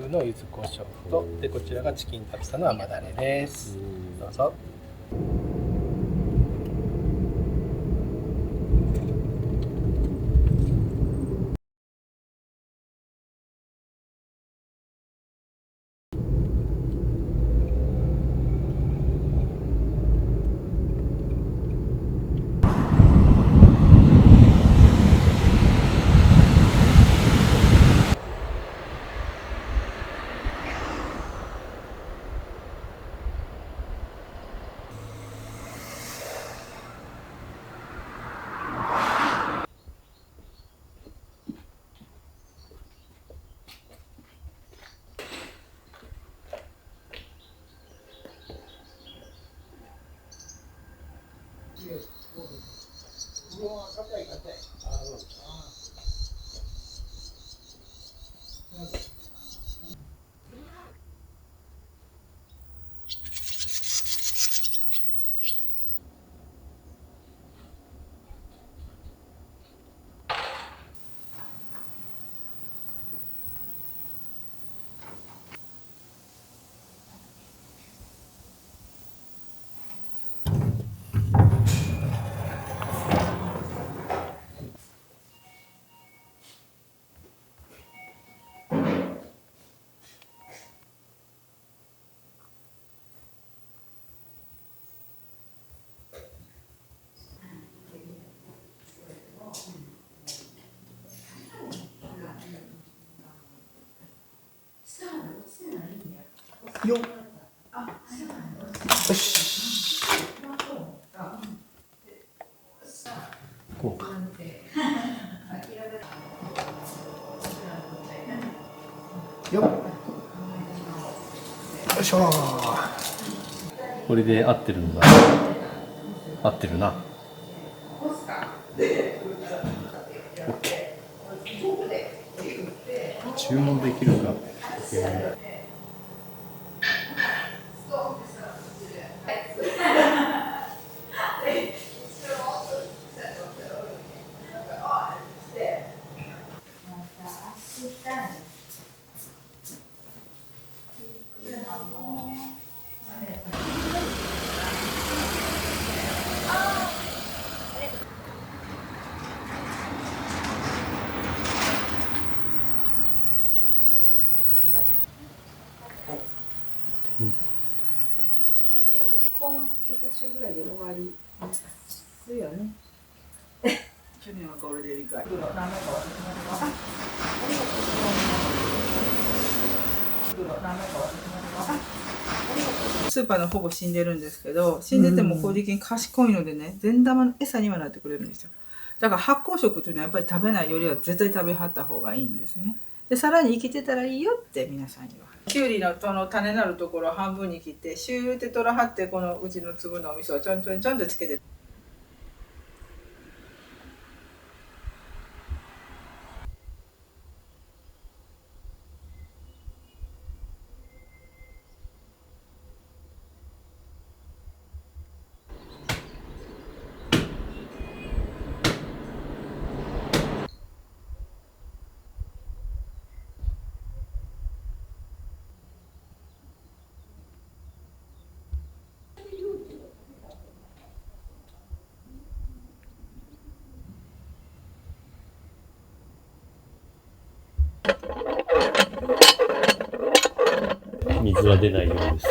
の柚子胡椒と、でこちらがチキンタツタの甘だれです。どうぞ。よっ、よし、こうか。よっ、よいしょ。これで合ってるのが合ってるな。OK。注文できるか。今月中ぐらいで終わりですよね。去年はゴールデンウィークはスーパーのほぼ死んでるんですけど、死んでても小力賢いのでね、善玉の餌にはなってくれるんですよ。だから発酵食というのはやっぱり食べないよりは絶対食べはった方がいいんですね。でさらに生きてたらいいよって皆さんには。きゅうりのその種なるところを半分に切ってシューって取らはって、このうちの粒のお味噌をちょんちょんちょんとつけて。水は出ないようです。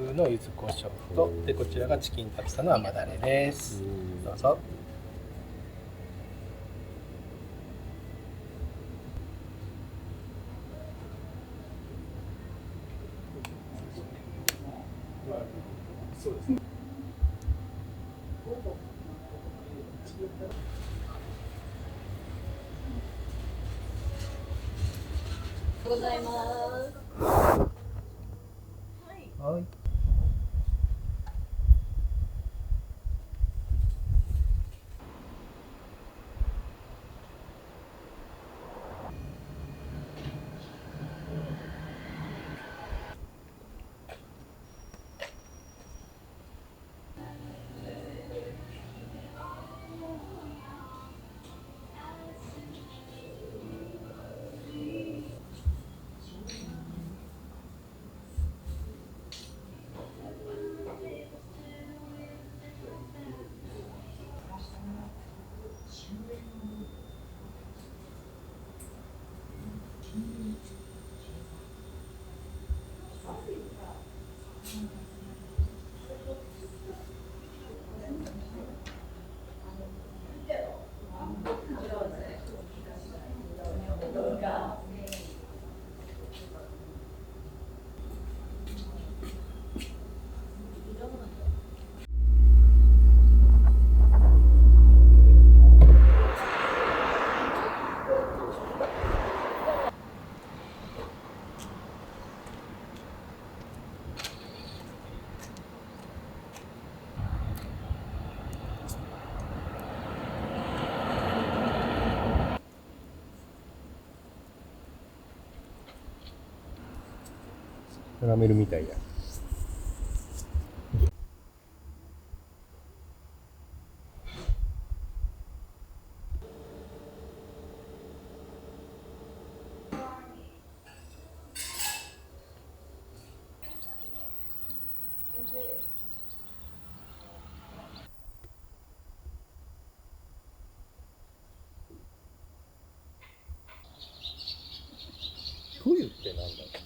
の柚子胡椒と、でこちらがチキンタツタの甘だれです。どうぞ。そうですね。ございます。はい。キャラメルみたいや。冬ってなんだろう。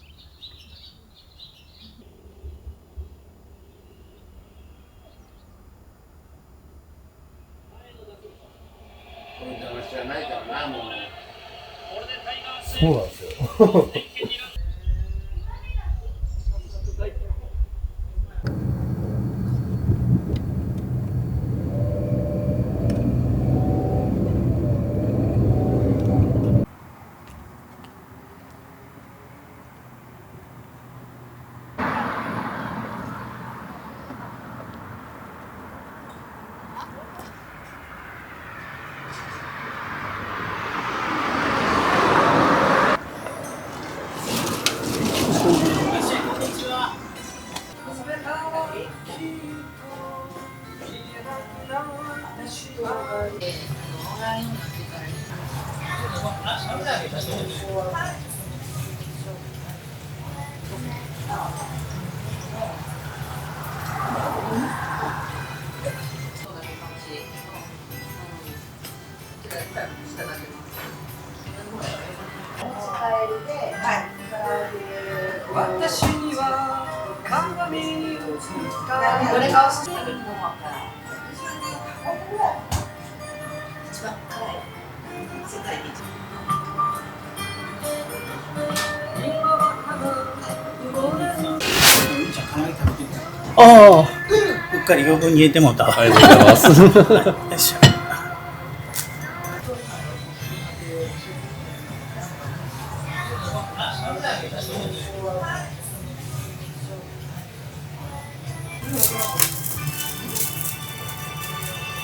そうなんですよ。私には鏡に映ったどれがおすすめのか一番辛い世界で一番じゃあ辛い食べてみたああうっかり余分に入れてもうたありがとうございます。よいしょ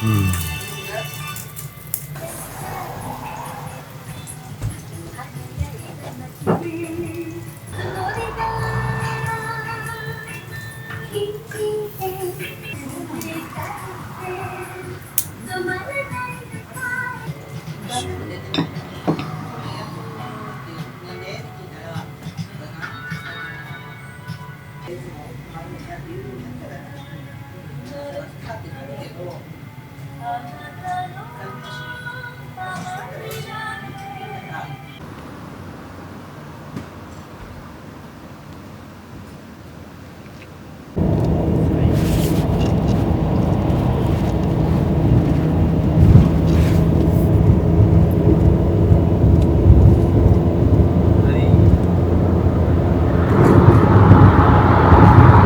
うん。